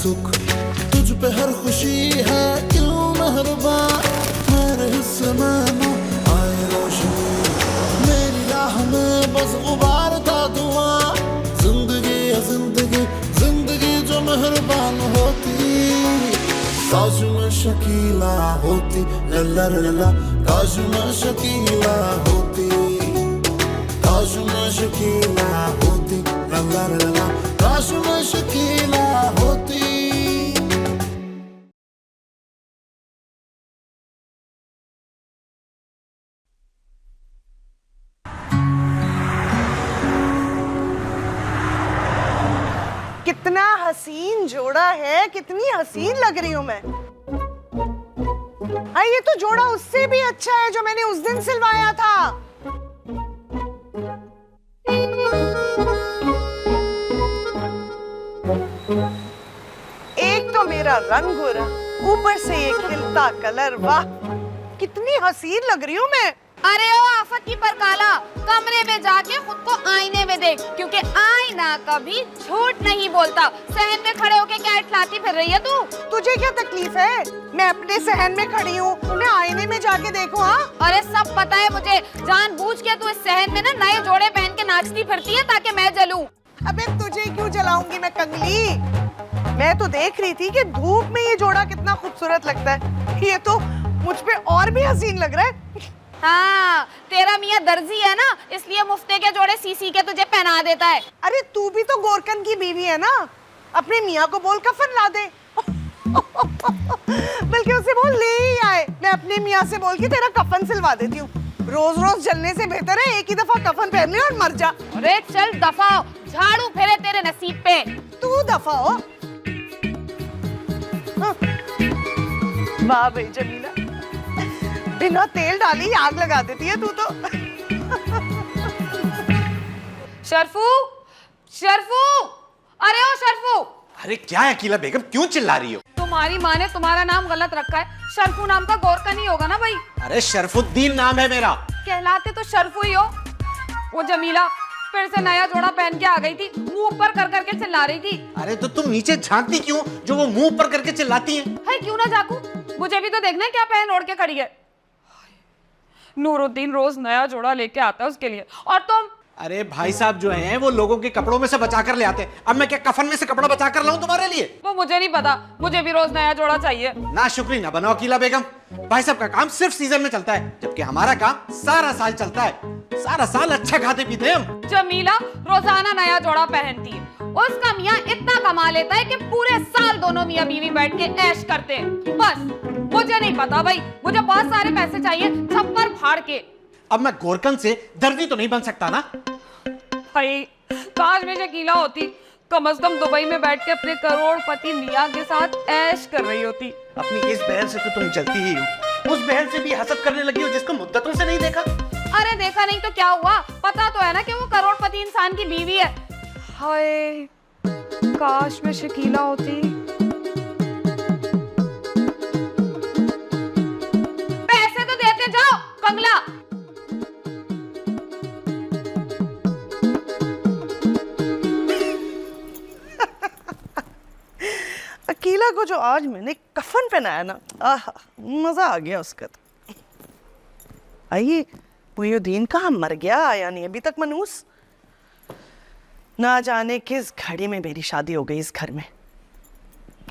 सुख, तुझ पे हर खुशी है क्यों मेहरबान, मेरे हिस्से में ना आए रोशनी, मेरी राह में बस गुबार था धुआं, जिंदगी है जिंदगी, जिंदगी जो मेहरबान होती, काश मैं शकीला होती, लला लला, काश मैं शकीला होती, काश मैं शकीला होती, लला लला, काश मैं शकीला होती। कितना हसीन जोड़ा है, कितनी हसीन लग रही हूँ मैं। हाँ, ये तो जोड़ा उससे भी अच्छा है जो मैंने उस दिन सिलवाया था। एक तो मेरा रंग गोरा, ऊपर से ये खिलता कलर, वाह कितनी हसीन लग रही हूँ मैं। अरे ओ आफत की परकाला, कमरे में जाके खुद को आईने में देख, क्योंकि आईना कभी झूठ नहीं बोलता। सहन में खड़े होके क्या इठलाती फिर रही है तू? तुझे क्या तकलीफ है? मैं अपने सहन में खड़ी हूँ, मैं आईने में जाके देखूं। हाँ, अरे सब पता है मुझे, जानबूझ के तू इस सहन में ना नए जोड़े पहन के नाचती फिरती है ताकि मैं जलूं। अबे तुझे क्यों जलाऊंगी मैं कंगली? मैं तो देख रही थी कि धूप में ये जोड़ा कितना खूबसूरत लगता है। ये तो मुझ पे और भी हसीन लग रहा है। हाँ, तेरा मियाँ दर्जी है ना, इसलिए मुफ्ते के जोड़े सी के तुझे पहना देता है। अरे तू भी तो गोरकन की बीवी है ना, अपने मियाँ को बोल कफन ला दे। बल्कि उसे बोल ले ही आए, मैं अपने मियाँ से बोल के तेरा कफन सिलवा देती हूँ। रोज रोज जलने से बेहतर है एक ही दफा कफन पहन ले और मर जा। अरे चल दफा हो, झाड़ू फेरे तेरे नसीब पे। तू दफा हो। वाह भाई जमीला, बिना तेल डाली आग लगा देती है तू तो। शर्फू, शर्फू, अरे ओ शर्फू। अरे क्या है अकीला बेगम, क्यों चिल्ला रही हो? तुम्हारी माँ ने तुम्हारा नाम गलत रखा है, शर्फू नाम का गोरका नहीं होगा ना भाई? अरे शरफुद्दीन नाम है मेरा। कहलाते तो शर्फू ही हो। वो जमीला फिर से नया जोड़ा पहन के आ गई थी, मुंह ऊपर कर करके चिल्ला रही थी। अरे तो तुम नीचे झांकती क्यों जो वो मुंह ऊपर करके चिल्लाती हैं? है क्यों ना झाकू, मुझे भी तो देखना है क्या पहन ओढ़ के खड़ी है। नूरुद्दीन रोज नया जोड़ा लेके आता है उसके लिए, और तुम? अरे भाई साहब जो हैं वो लोगों के कपड़ों में से बचा कर ले आते हैं। अब मैं क्या कफन में से कपड़ा बचा कर लाऊं तुम्हारे लिए? वो मुझे नहीं पता, मुझे भी रोज नया जोड़ा चाहिए। ना शुक्री ना बनो अकीला बेगम, भाई साहब का काम सिर्फ सीजन में चलता है, जबकि हमारा काम सारा साल चलता है। सारा साल अच्छा खाते पीते हैं हम। जमीला रोजाना नया जोड़ा पहनती है, उसका मियाँ इतना कमा लेता है कि पूरे साल दोनों मियाँ बीवी बैठ के ऐश करते हैं। बस मुझे नहीं पता भाई, मुझे बहुत सारे पैसे चाहिए छप्पर फाड़ के। अब मैं गोरकन से दर्जी तो नहीं बन सकता ना? भाई काश मैं शकीला होती, कम से कम दुबई में बैठ के अपने करोड़पति मियाँ के साथ ऐश कर रही होती। अपनी इस बहन से तो तुम जलती ही हो, उस बहन से भी हसद करने लगी हो जिसको मुद्दतों से नहीं देखा। अरे देखा नहीं तो क्या हुआ, पता तो है ना कि वो करोड़पति इंसान की बीवी है। हाय काश मैं शकीला होती। पैसे तो देते जाओ कंगला। अकीला को जो आज मैंने कफन पहनाया ना, आहा मजा आ गया उसका तो। आइए मुहिउद्दीन कहाँ मर गया, आया नहीं अभी तक मनूस। ना जाने किस घड़ी में मेरी शादी हो गई इस घर में।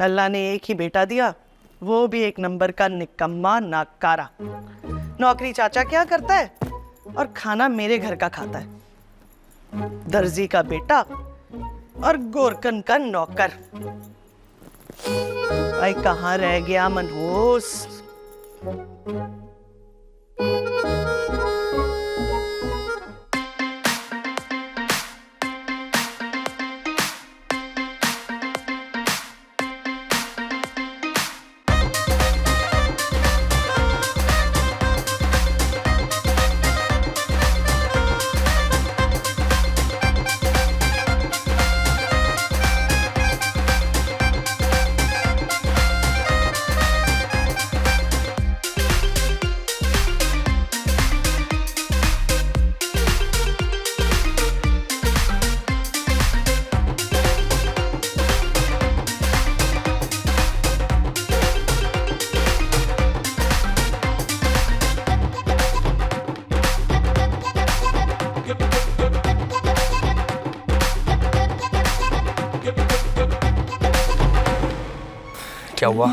अल्लाह ने एक ही बेटा दिया, वो भी एक नंबर का निकम्मा नाकारा। नौकरी चाचा क्या करता है और खाना मेरे घर का खाता है। दर्जी का बेटा और गोरकन का नौकर। भाई कहाँ रह गया मनहूस? क्या हुआ?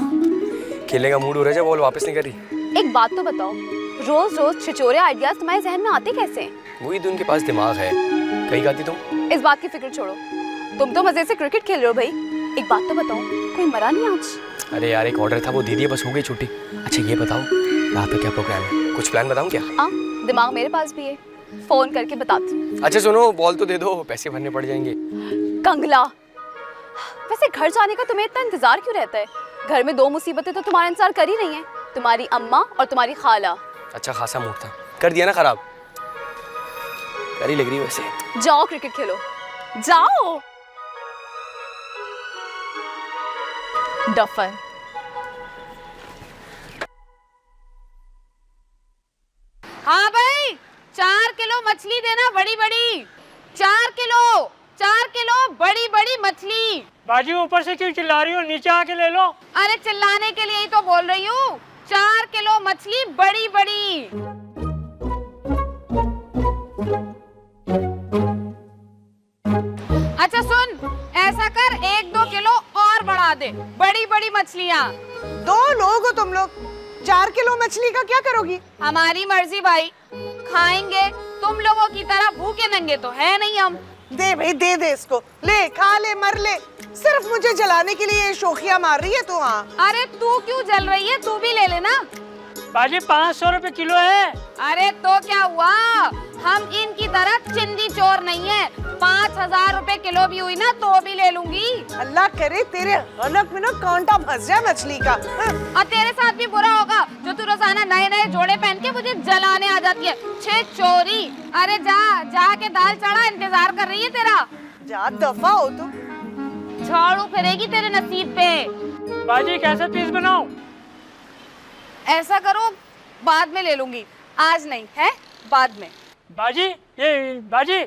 खेलने का मूड हो रहा है, बॉल वापस नहीं करी? एक बात तो बताओ, रोज रोज छिछोरे आइडियाज तुम्हारे जहन में आते कैसे हैं? वही तो उनके पास दिमाग है। कहीं गाती तुम? इस बात की फिक्र छोड़ो, तुम तो मजे से क्रिकेट खेल रहे हो भाई। एक बात तो बताओ, कोई मरा नहीं आज? अरे यार, एक ऑर्डर था वो दे दिया, बस हो गई छुट्टी। अच्छा ये बताओ, रात का क्या प्रोग्राम है? कुछ प्लान बताऊं क्या? हाँ, दिमाग मेरे पास भी है, फोन करके बताती हूँ। अच्छा सुनो, बॉल तो दे दो, पैसे भरने पड़ जाएंगे। कंगला, वैसे घर जाने का तुम्हें इतना इंतजार क्यों रहता है? घर में दो मुसीबतें तो तुम्हारा इंतजार कर ही रही हैं, तुम्हारी अम्मा और तुम्हारी खाला। अच्छा खासा मूड था, कर दिया ना खराब। कर ही लग रही वैसे। जाओ क्रिकेट खेलो, जाओ। डफर। हाँ भाई, 4 किलो मछली देना, बड़ी बड़ी। 4 किलो बड़ी बड़ी मछली। बाजी ऊपर से क्यों चिल्ला रही हो? नीचे आके ले लो। अरे चिल्लाने के लिए ही तो बोल रही हूँ। 4 किलो मछली बड़ी बड़ी। अच्छा सुन, ऐसा कर 1-2 किलो और बढ़ा दे, बड़ी बड़ी मछलियाँ। 2 लोग हो तुम लोग, 4 किलो मछली का क्या करोगी? हमारी मर्जी भाई, खाएंगे। तुम लोगों की तरह भूखे नंगे तो है नहीं हम। दे भाई, दे इसको, ले खा ले, मर ले। सिर्फ मुझे जलाने के लिए शोखिया मार रही है तू। हाँ, अरे तू क्यों जल रही है? तू भी ले लेना। बाजी 500 रुपए किलो है। अरे तो क्या हुआ, हम इनकी तरह चिंदी चोर नहीं है। 5000 रुपए किलो भी हुई ना तो भी ले लूंगी। अल्लाह करे तेरे हलक में ना कांटा फंस जाए मछली का। हाँ। और तेरे साथ भी बुरा होगा जो तू रोजाना नए नए जोड़े पहन के मुझे जलाने आ जाती है। छे चोरी। अरे जा के दाल चढ़ा, इंतजार कर रही है तेरा। जा दफा हो तू। झाड़ू फिरेगी तेरे नसीब पे। बाजी कैसे पीस बनाऊं? ऐसा करो, बाद में ले लूंगी, आज नहीं है, बाद में। बाजी ये बाजी।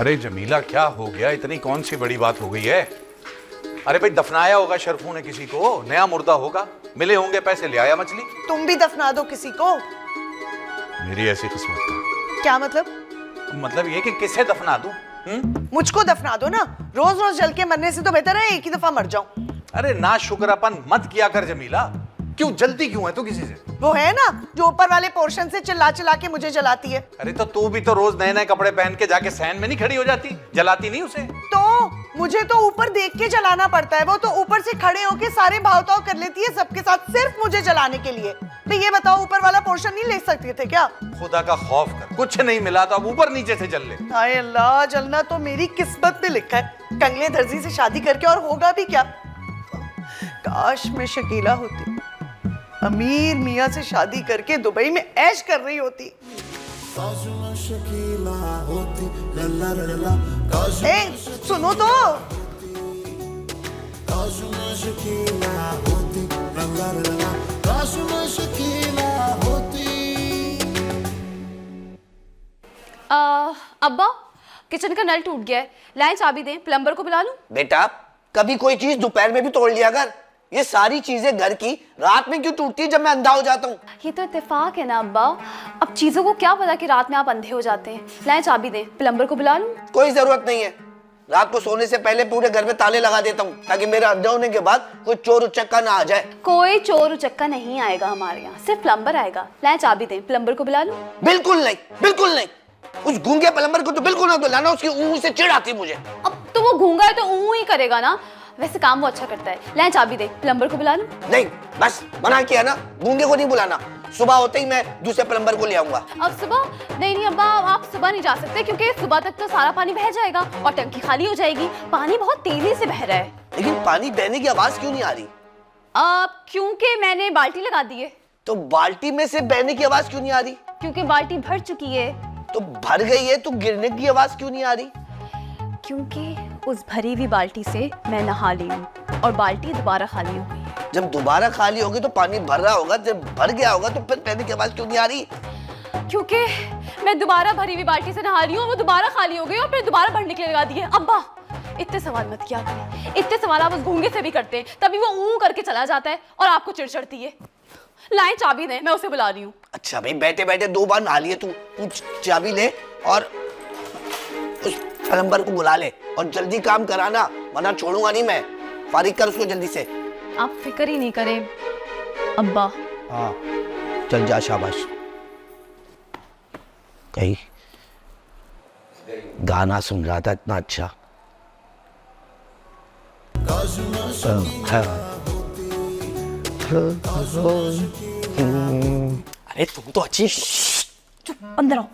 अरे जमीला, क्या हो गया? इतनी कौन सी बड़ी बात हो गई है? अरे भाई, दफनाया होगा शरफू ने किसी को, नया मुर्दा होगा, मिले होंगे पैसे, ले आया मछली। तुम भी दफना दो किसी को। मेरी ऐसी किस्मत का क्या मतलब? मतलब ये कि किसे दफना दूं? मुझको दफना दो ना। रोज रोज जल के मरने से तो बेहतर है एक ही दफा मर जाऊं। अरे ना शुक्रापन मत किया कर जमीला। क्यों जलती क्यों है तू किसी से? वो है ना जो ऊपर वाले पोर्शन से चिल्ला चिल्ला के मुझे जलाती है। अरे तो तू भी तो रोज नए नए कपड़े पहन के जाके सहन में नहीं खड़ी हो जाती? जलाती नहीं उसे? तो मुझे तो ऊपर देख के जलाना पड़ता है, वो तो ऊपर से खड़े होके सारे भाव-ताव कर लेती है सबके साथ, सिर्फ मुझे जलाने के लिए। तो ये बताओ, ऊपर वाला पोर्शन नहीं ले सकते थे क्या? खुदा का खौफ कर, कुछ नहीं मिला तो अब ऊपर नीचे से जल ले। हाय अल्लाह, जलना तो मेरी किस्मत में लिखा है। कंगले दर्जी से शादी करके और होगा भी क्या? काश मैं शकीला होती, अमीर मियाँ से शादी करके दुबई में ऐश कर रही होती। काश मैं शकीला होती, लल्ला लल्ला, काश ए, सुनो तो। काश मैं शकीला होती, लल्ला लल्ला, काश मैं शकीला होती। अब्बा, किचन का नल टूट गया है, लाएं चाबी दें, प्लम्बर को बुला लूं? बेटा, कभी कोई चीज दोपहर में भी तोड़ लिया कर। ये सारी चीजें घर की रात में क्यों टूटती है जब मैं अंधा हो जाता हूँ? ये तो इत्तेफाक है ना अब्बा, अब चीजों को क्या पता कि रात में आप अंधे हो जाते हैं। लाएं चाबी दें, प्लम्बर को बुला लूं? कोई जरूरत नहीं है। रात को सोने से पहले पूरे घर में ताले लगा देता हूँ ताकि मेरे अंधे होने के बाद कोई चोर उचक्का ना आ जाए। कोई चोर उचक्का नहीं आएगा हमारे यहाँ, सिर्फ प्लम्बर आएगा। लाएं चाबी दें, प्लम्बर को बुला लूं? बिल्कुल नहीं, बिल्कुल नहीं। उस गूंगे प्लम्बर को तो बिल्कुल ना बुलाना, उसकी ऊँ से चिढ़ आती मुझे। अब तो वो गूंगा है तो ऊँ ही करेगा ना, वैसे काम वो अच्छा करता है। लाएं चाबी दें, प्लम्बर को बुला लूं? नहीं, बस मना किया ना, गूंगे को नहीं बुलाना। सुबह होते ही मैं दूसरे प्लम्बर को ले आऊंगा। अब सुबह? नहीं अब्बा, आप सुबह नहीं जा सकते क्योंकि सुबह तक तो सारा पानी बह जाएगा और टंकी खाली हो जाएगी। पानी बहुत तेजी से बह रहा है। लेकिन पानी बहने की आवाज क्यों नहीं आ रही? क्योंकि मैंने बाल्टी लगा दी है। तो बाल्टी में से बहने की आवाज क्यों नहीं आ रही? क्योंकि बाल्टी भर चुकी है। तो भर गई है तो गिरने की आवाज क्यों नहीं आ रही? क्योंकि उस भरी हुई बाल्टी से मैं नहा ली हूँ और बाल्टी दोबारा खाली हो गई है। जब दोबारा खाली होगी तो पानी भर रहा होगा, जब भर गया होगा तो फिर बहने की आवाज क्यों नहीं आ रही? क्योंकि मैं दोबारा भरी हुई बाल्टी से नहा रही हूँ, वो दोबारा खाली हो गई और फिर दोबारा भरने के लिए लगा दी है। अब्बा, इतने सवाल मत किया करें, इतने सवाल आप उस गूंगे से भी करते हैं, तभी वो ऊँ करके चला जाता है और आपको चिढ़ चढ़ती है। लाएं चाबी दें, मैं उसे बुला रही हूँ। अच्छा भाई, बैठे बैठे 2 बार नहा लिए तू चाबी ले और उस प्लम्बर को बुला ले और जल्दी काम कराना, वरना छोड़ूंगा नहीं मैं। फारिग कर उसको जल्दी से। आप फिक्र ही नहीं करें अब्बा। हाँ चल जा, शाबाश। कहीं गाना सुन रहा था इतना अच्छा। अरे तुम तो अच्छी। अंदर आओ।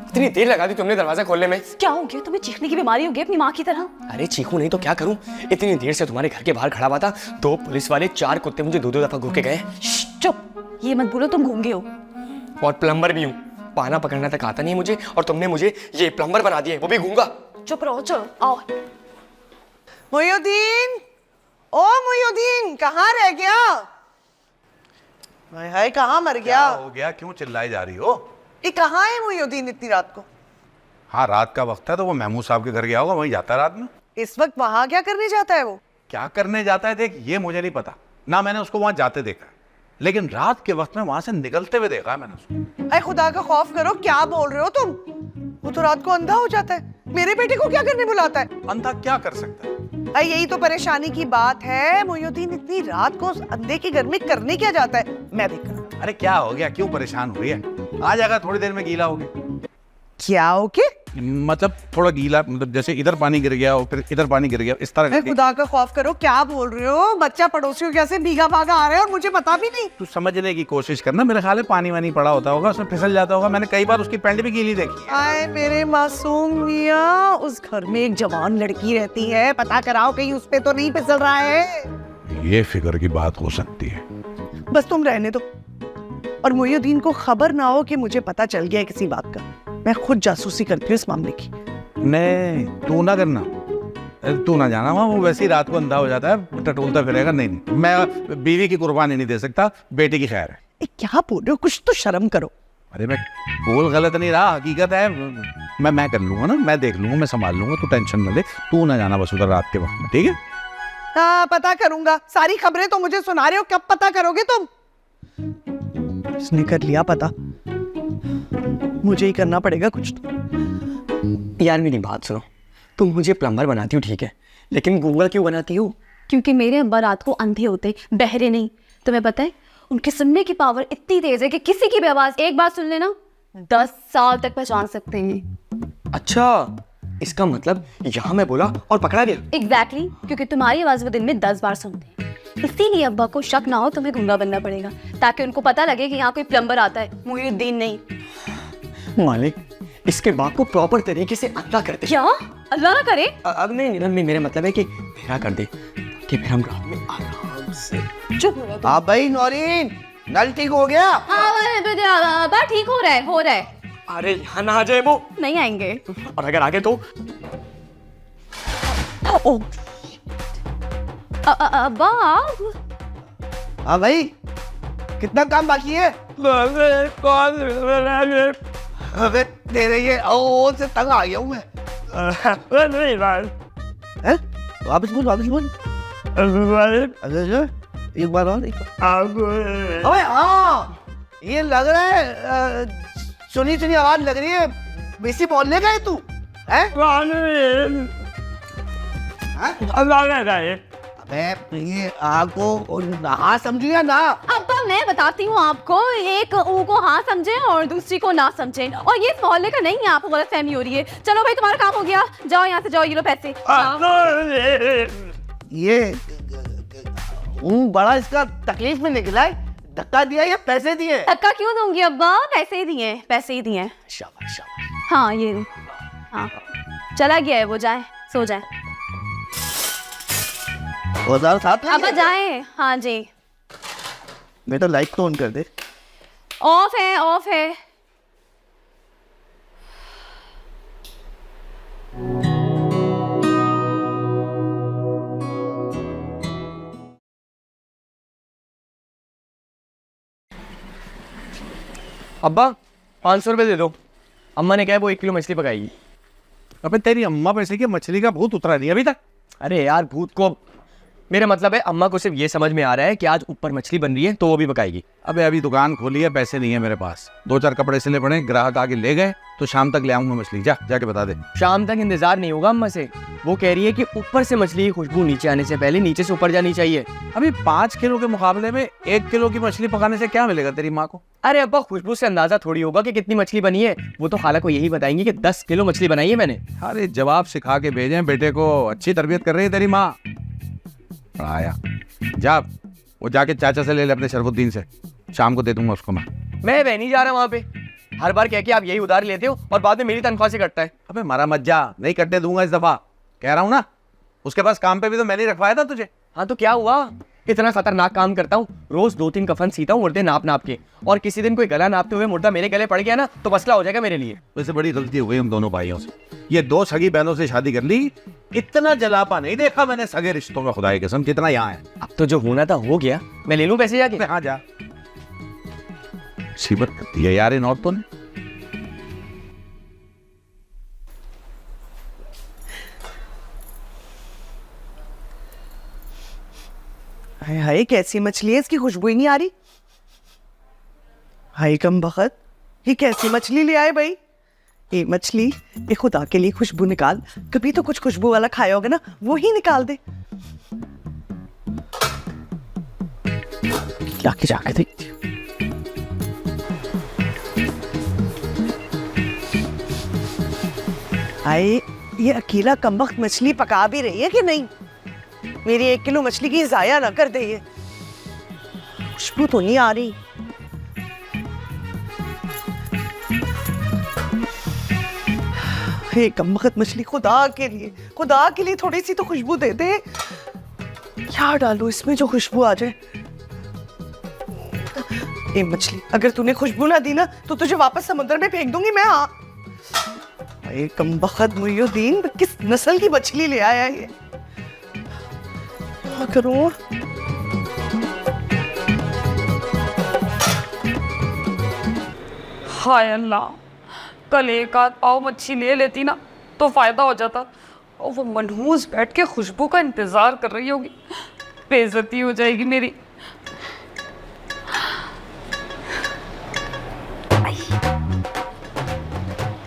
इतनी देर लगा दी तुमने दरवाजा खोलने में। क्या हो गया तुम्हें? चीखने की बीमारी हो गई अपनी माँ की तरह? अरे चीखूं नहीं तो क्या करूं? इतनी देर से तुम्हारे घर के बाहर खड़ा हुआ था, 2 पुलिस वाले, 4 कुत्ते मुझे 2-2 दफा घूर के गए। चुप, ये मत बोलो तुम गूंगे हो। और प्लम्बर भी हूँ, पाना पकड़ना तक आता नहीं मुझे, और तुमने मुझे ये प्लम्बर बना दिया, वो भी गूंगा। चुप रहो, चलो आओ। मोयुद्दीन, ओ मोयुद्दीन, कहाँ रह गया? हाय हाय, कहाँ मर गया? हो गया, क्यों चिल्लाई जा रही हो? ये कहाँ है मोयुद्दीन इतनी रात को? हाँ रात का वक्त है तो वो महमूद साहब के घर गया होगा, वहीं जाता है रात में। इस वक्त वहां क्या करने जाता है वो? क्या करने जाता है देख, ये मुझे नहीं पता ना, मैंने उसको वहां जाते देखा है, लेकिन रात के वक्त में वहां से निकलते हुए देखा है मैंने उसको। अरे खुदा का खौफ करो, क्या बोल रहे हो तुम? वो तो रात को अंधा हो जाता है, मेरे बेटे को क्या करने बुलाता है? अंधा क्या कर सकता है? अरे यही तो परेशानी की बात है मोयुद्दीन, इतनी रात को उस अंधे के घर में करने क्या जाता है? मैं देख रहा हूं। अरे क्या हो गया, क्यों परेशान हो रही है? आ जाएगा थोड़ी देर में, गीला हो गया। क्या हो के? मतलब थोड़ा गीला, मतलब जैसे इधर पानी गिर गया और फिर इधर पानी गिर गया, इस तरह। अरे खुदा का खौफ करो, क्या बोल रहे हो? बच्चा पड़ोसियों कैसे भीगा भागा आ रहा है और मुझे पता भी नहीं। तू समझने की कोशिश करना, मेरे ख्याल है पानी वानी पड़ा होता होगा, उसमें फिसल जाता होगा, मैंने कई बार उसकी पैंट भी गीली देखी है। आए मेरे मासूम मियां, उस घर में एक जवान लड़की रहती है, पता कराओ कहीं उस पे तो नहीं फिसल रहा है। ये फिक्र की बात हो सकती है। बस तुम रहने दो, और मोयुद्दीन को खबर ना हो कि मुझे पता चल गया है किसी बात का। मैं खुद जासूसी करती हूँ इस मामले की। नहीं तू ना करना, तू ना जाना वहाँ, वो वैसे ही रात को अंधा हो जाता है, टटोलता फिरेगा। नहीं नहीं, मैं बीवी की कुर्बानी नहीं दे सकता, बेटी की खैर है। क्या बोल रहे हो? कुछ तो शर्म करो। अरे मैं बोल गलत नहीं रहा, हकीकत है। मैं कर लूंगा ना, मैं देख लूंगा, मैं संभाल लूंगा, तू टेंशन न ले। तू ना जाना बस उधर रात के वक्त में, ठीक है? हाँ पता करूंगा, सारी खबरें तो मुझे सुना रहे हो, कब पता करोगे तुम? इसने कर लिया पता, मुझे ही करना पड़ेगा कुछ तो। यार मेरी बात सुनो, तुम मुझे प्लम्बर बनाती हो ठीक है, लेकिन गूंगा क्यों बनाती हो? क्योंकि मेरे अब्बा रात को अंधे होते, बहरे नहीं। तुम्हें पता है उनकी सुनने की पावर इतनी तेज है कि किसी की भी आवाज एक बार सुन लेना 10 साल तक पहचान सकते हैं। अच्छा, इसका मतलब यहाँ मैं बोला और पकड़ा गया। एग्जैक्टली, क्योंकि तुम्हारी आवाज वो दिन में 10 बार सुनते हैं। इसीलिए अब्बा को शक ना हो तुम्हें गूंगा बनना पड़ेगा, ताकि उनको पता लगे कि यहाँ कोई प्लम्बर आता है, मोयुद्दीन नहीं। मालिक, इसके बाप को प्रॉपर तरीके से अंधा कर दे। क्या? अल्लाह ना करे। अब नहीं, मेरा मतलब है कि मेरा कर दे, कि फिर हम रात में आराम से। चुप हो जाओ। हाँ भाई नौरीन, नल ठीक हो गया? अब्बा ठीक हो रहा है। अरे यहाँ ना आ जाए वो। नहीं आएंगे। और अगर आगे तो अब्बा आप? हाँ भाई, कितना काम बाकी है? अबे तेरे ये ओ से तंग आ गया हूँ मैं। हैं? वापस बोल। अच्छा, एक बार और, अबे हाँ, ये लग रहा है सुनी आवाज लग रही है, बेसी बोलने का है तू? हैं? अबे ये आपको हाँ समझिए ना। अब्बा मैं बताती हूँ आपको, एक ऊ को हाँ समझे और दूसरी को ना समझे, और ये इस मोहल्ले का नहीं है, आपको गलतफहमी हो रही है। चलो भाई तुम्हारा काम हो गया, जाओ यहाँ से, जाओ, ये लो पैसे। ये बड़ा इसका तकलीफ में निकला है, धक्का दिया या पैसे दिए? धक्का क्यों दूंगी अब्बा, पैसे ही दिए। शाबाश। हाँ ये, हाँ चला गया है वो, जाए सो जाए। 2007 में अब्बा जाए। हाँ जी। बेटा लाइट तो ऑन कर दे। ऑफ है। अब्बा 500 रुपये दे दो, अम्मा ने कहा है वो 1 किलो मछली पकाएगी। अबे तेरी अम्मा पैसे की मछली का भूत उतरा नहीं अभी तक? अरे यार भूत को मेरा मतलब है अम्मा को सिर्फ ये समझ में आ रहा है कि आज ऊपर मछली बन रही है तो वो भी पकाएगी। अबे अभी दुकान खोली है, पैसे नहीं है मेरे पास। 2-4 कपड़े सिले पड़े, ग्राहक आके ले गए तो शाम तक ले आऊंगा मछली। जाके बता दे। शाम तक इंतजार नहीं होगा अम्मा से। वो कह रही है कि ऊपर से मछली की खुशबू नीचे आने से पहले नीचे से ऊपर जानी चाहिए। अभी 5 किलो के मुकाबले में 1 किलो की मछली पकाने से क्या मिलेगा तेरी माँ को? अरे अब्बा, खुशबू से अंदाजा थोड़ी होगा कि कितनी मछली बनी है। वो तो खाला को यही बताएंगी कि 10 किलो मछली बनाई है मैंने। अरे जवाब सिखा के भेजे बेटे को, अच्छी तरबियत कर रही है तेरी माँ। पढ़ाया जा, वो जाके चाचा से ले ले अपने शरफुद्दीन से, शाम को दे दूंगा उसको मैं नहीं जा रहा वहाँ पे। हर बार कह के आप यही उधार लेते हो और बाद में मेरी तनख्वाह से कटता है। अबे मारा मत जा, नहीं कटने दूंगा इस दफा, कह रहा हूँ ना। उसके पास काम पे भी तो मैंने रखवाया था तुझे। हाँ तो क्या हुआ, इतना खतरनाक काम करता हूँ, रोज 2-3 कफन सीता हूँ मुर्दे नाप नाप के, और किसी दिन कोई गला नापते हुए मुर्दा मेरे गले पड़ गया ना तो मसला हो जाएगा मेरे लिए। वैसे बड़ी गलती हो गई हम दोनों भाइयों से, ये 2 सगी बहनों से शादी कर ली। इतना जलापा नहीं देखा मैंने सगे रिश्तों का, खुदा की कसम, कितना यहाँ है। अब तो जो होना था हो गया, मैं ले लूं पैसे जाके। हाँ जा, सीबत करती है यार इन औरतों ने। हाय हाय, कैसी मछली है, इसकी खुशबू ही नहीं आ रही। हाय कम बखत, ये कैसी मछली ले आए भाई? ये मछली, ये खुदा के लिए खुशबू निकाल। कभी तो कुछ खुशबू वाला खाया होगा ना, वो ही निकाल दे। जाके जाके देख। हाय, ये अकेला कमबख्त मछली पका भी रही है कि नहीं? मेरी 1 किलो मछली की जाया ना कर दे। ये खुशबू तो नहीं आ रही। हे कमबख्त मछली, खुदा के लिए थोड़ी सी तो खुशबू दे दे। क्या डालूं इसमें जो खुशबू आ जाए? ए मछली, अगर तूने खुशबू ना दी ना तो तुझे वापस समुद्र में फेंक दूंगी मैं। हाँ, ये कमबख्त मुइनुद्दीन किस नस्ल की मछली ले आया है ये? क्या करूं? हाय अल्लाह, कल एक आध पाव मच्छी ले लेती ना तो फायदा हो जाता। और वो मनहूस बैठ के खुशबू का इंतजार कर रही होगी, बेइज्जती हो जाएगी मेरी।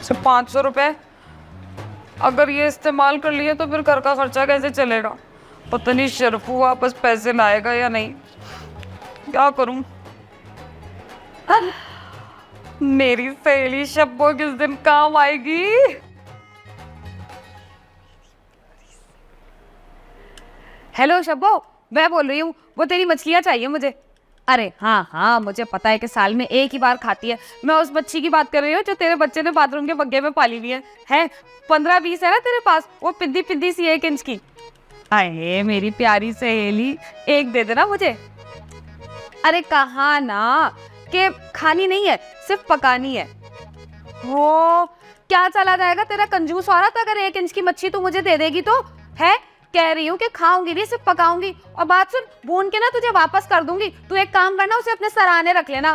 सिर्फ 500 रुपए, अगर ये इस्तेमाल कर लिए तो फिर घर का खर्चा कैसे चलेगा? पता नहीं शरफू वापस पैसे लाएगा या नहीं। क्या करूं? मेरी सहेली शब्बो किस दिन काम आएगी? हेलो शब्बो, मैं बोल रही हूँ, वो तेरी मछलियाँ चाहिए मुझे। अरे हाँ हाँ, मुझे पता है कि साल में एक ही बार खाती है। मैं उस मच्छी की बात कर रही हूँ जो तेरे बच्चे ने बाथरूम के बग्गे में पाली हुई है 15-20 है ना तेरे पास, वो पिद्दी पिद्दी सी 1 इंच की। अरे मेरी प्यारी सहेली, एक दे देना मुझे। अरे कहा ना कि खानी नहीं है, सिर्फ पकानी है। वो क्या चला जाएगा तेरा कंजूस वाला? तो अगर 1 इंच की मच्छी तू मुझे दे देगी तो है, कह रही हूँ कि खाऊंगी नहीं, सिर्फ पकाऊंगी। और बात सुन, भून के ना तुझे वापस कर दूंगी। तू एक काम करना, उसे अपने सराहने रख लेना।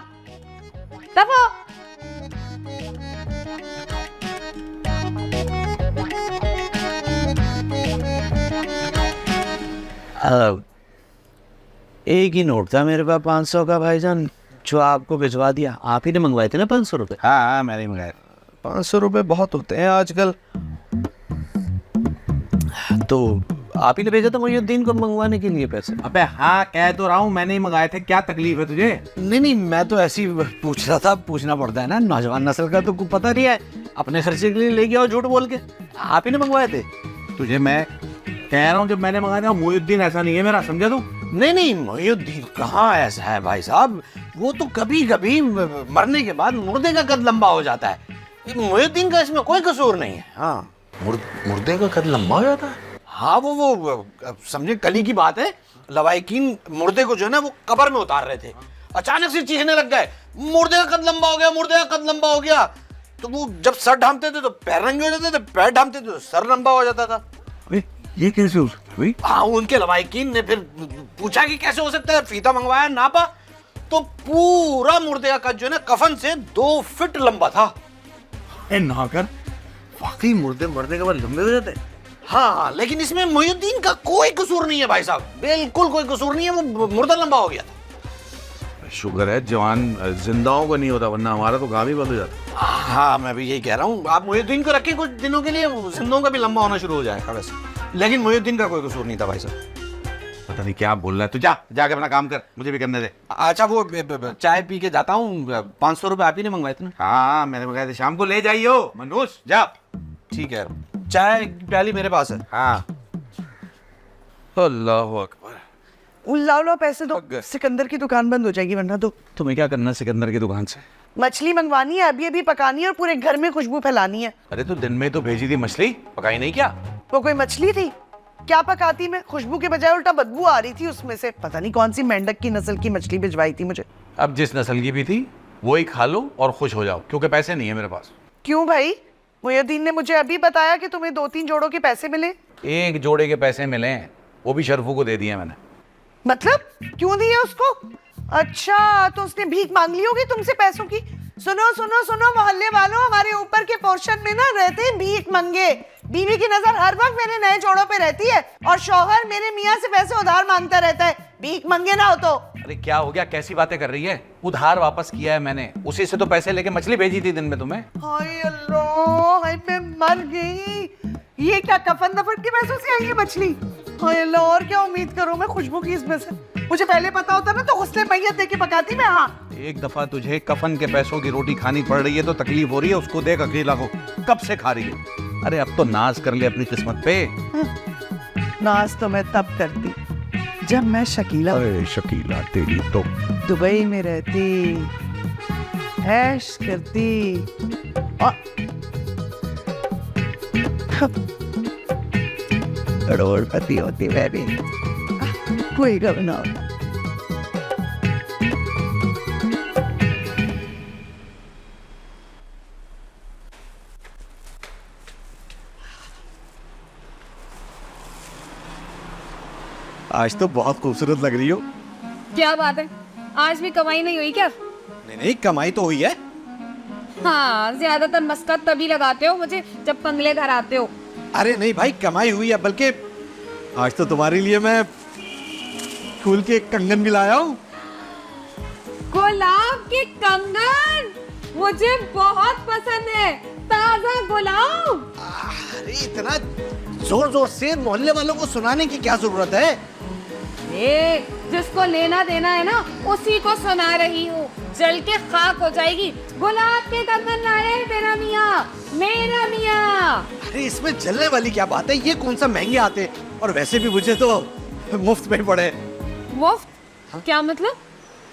दफो। एक ही नोट था मेरे पास 500 का भाईजान, जो आपको भिजवा दिया। आप ही ने मंगवाए थे ना 500 रुपये? हाँ मैंने ही मंगाया। 500 रुपये बहुत होते हैं आजकल। तो आप ही ने भेजा था मुइनुद्दीन को मंगवाने के लिए पैसे? अबे हाँ, कह तो रहा हूँ मैंने ही मंगाए थे, क्या तकलीफ है तुझे? नहीं, मैं तो ऐसे ही पूछ रहा था। पूछना पड़ता है ना, नौजवान नस्ल का तो कुछ पता नहीं है। अपने खर्चे के लिए ले गया और झूठ बोल के। आप ही ने मंगवाए थे? तुझे मैं कह रहा हूँ जब मैंने मंगाया था, मुइनुद्दीन ऐसा नहीं है मेरा, समझा तू? नहीं, मुइनुद्दीन कहाँ ऐसा है भाई साहब। वो तो कभी कभी मरने के बाद मुर्दे का कद लंबा हो जाता है। मुइनुद्दीन का इसमें कोई कसूर नहीं है। हाँ, मुर्दे का कद लंबा हो जाता है? हाँ, वो समझे कली की बात है। लवाइकीन मुर्दे को जो है ना वो कब्र में उतार रहे थे, अचानक से चीखने लग गए, मुर्दे का कद लंबा हो गया, मुर्दे का कद लंबा हो गया। तो वो जब सर ढांपते थे तो पैर नंगे हो जाते थे, पैर ढांपते थे तो सर लंबा हो जाता था। ये कैसे हो सकता है? हाँ, उनके लवाइकीन ने फिर पूछा कि कैसे हो सकता है। फीता मंगवाया, नापा, तो पूरा मुर्दे का कद जो है ना कफन से 2 फीट लंबा था। नौकर, वाकई मुर्दे मरने के बाद लंबे हो जाते हैं? हाँ, लेकिन इसमें मोहिउद्दीन का कोई कसूर नहीं है भाई साहब, बिल्कुल कोई कसूर नहीं है, वो मुर्दा लंबा हो गया था। शुक्र है जवान जिंदाओं को नहीं होता, वरना हमारा तो काम ही बंद हो जाता। हाँ, मैं भी यही कह रहा हूँ, आप मोहिउद्दीन को रखें कुछ दिनों के लिए, जिंदों का भी लंबा होना शुरू हो जाएगा वैसे। लेकिन मोहिउद्दीन का कोई कसूर नहीं था भाई साहब। पता नहीं क्या बोल रहा है, तू जाके अपना काम कर, मुझे भी करने दे। अच्छा, वो चाय पी के जाता हूँ, 500 रुपये आप ही ने मंगवाए थे ना? हाँ, मैंने कहा था शाम को ले जाइयो मनोज, जा। ठीक है, चाय की प्याली मेरे पास है। हाँ, अल्लाह अकबर। लो पैसे दो, सिकंदर की दुकान बंद हो जाएगी वरना तो। तुम्हें क्या करना सिकंदर की दुकान से? मछली मंगवानी है, अभी अभी पकानी है और पूरे घर में खुशबू फैलानी है। अरे तो दिन में तो भेजी थी मछली, पकाई नहीं क्या? वो कोई मछली थी? क्या पकाती मैं? खुशबू के बजाय उल्टा बदबू आ रही थी उसमें से। पता नहीं कौन सी मेंढक की नस्ल की मछली भिजवाई थी मुझे। अब जिस नस्ल की भी थी वो ही खा लो और खुश हो जाओ, क्योंकि पैसे नहीं है मेरे पास। क्यों भाई? मुहिउद्दीन ने मुझे अभी बताया कि तुम्हें 2-3 जोड़ों के पैसे मिले। एक जोड़े के पैसे मिले हैं, वो भी शरफू को दे दिए मैंने। मतलब क्यों दिए उसको? अच्छा, तो उसने भीख मांग ली होगी तुमसे पैसों की। सुनो सुनो सुनो मोहल्ले वालों, हमारे ऊपर के पोर्शन में ना रहते हैं भीख मंगे। बीवी की नजर हर वक्त मेरे नए जोड़ों पे रहती है और शौहर मेरे मियाँ से पैसे उधार मांगता रहता है। भीख मंगे ना हो तो। अरे क्या हो गया, कैसी बातें कर रही है? उधार वापस किया है मैंने, उसी से तो पैसे लेके मछली भेजी थी दिन में तुम्हें। हाय अल्लाह, हाय मैं मर गई। ये क्या कफन दफन के पैसों से आई है मछली? हाय अल्लाह, और क्या उम्मीद करूं मैं खुशबू की इसमें से? मुझे पहले पता होता ना तो गुस्से मैयत देके पकाती मैं। हाँ, एक दफा तुझे कफन के पैसों की रोटी खानी पड़ रही है तो तकलीफ हो रही है, उसको देख अकेला को कब से खा रही है। अरे अब तो नाज कर ले अपनी किस्मत पे। नाज तो मैं तब करती जब मैं शकीला शकीला तेरी तो दुबई में रहती, ऐश करती और करोड़पति होती मैं भी। कोई का बनाओ। आज तो बहुत खूबसूरत लग रही हो। क्या बात है, आज भी कमाई नहीं हुई क्या? नहीं नहीं, कमाई तो हुई है। हाँ, ज्यादातर मस्कत तभी लगाते हो मुझे जब कंगले घर आते हो। अरे नहीं भाई, कमाई हुई है, बल्कि आज तो तुम्हारे लिए मैं फूल के कंगन भी लाया हूँ। गुलाब के कंगन मुझे बहुत पसंद है, ताजा गुलाब। अरे इतना जोर जोर से मोहल्ले वालों को सुनाने की क्या जरूरत है? जिसको लेना देना है ना उसी को सुना रही हूँ, जल के खाक हो जाएगी। गुलाब के कंगन लाए मेरा मियाँ, मेरा मियाँ। अरे इसमें जलने वाली क्या बात है? ये कौन सा महंगे आते हैं, और वैसे भी मुझे तो मुफ्त में ही पड़े। मुफ्त? क्या मतलब?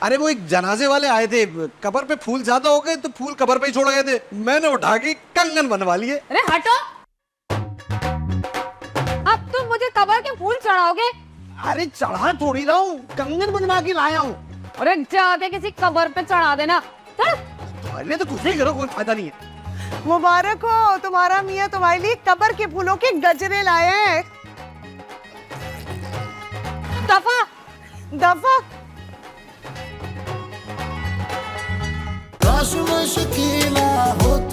अरे वो एक जनाजे वाले आए थे, कब्र पे फूल ज्यादा हो गए तो फूल कब्र पे ही छोड़ गए थे, मैंने उठा के कंगन बनवा लिए। अरे हटो, अब तुम मुझे कब्र के फूल चढ़ाओगे? अरे चढ़ा थोड़ी रहा हूँ, कंगन बनवा के लाया हूँ। अरे जाके किसी कब्र पे चढ़ा देना। अरे तो कुछ नहीं करो, कोई फायदा नहीं है। मुबारक हो, तुम्हारा मियाँ तुम्हारे लिए कब्र के फूलों के गजरे लाए हैं। दफा दफा। काश मैं शकीला होता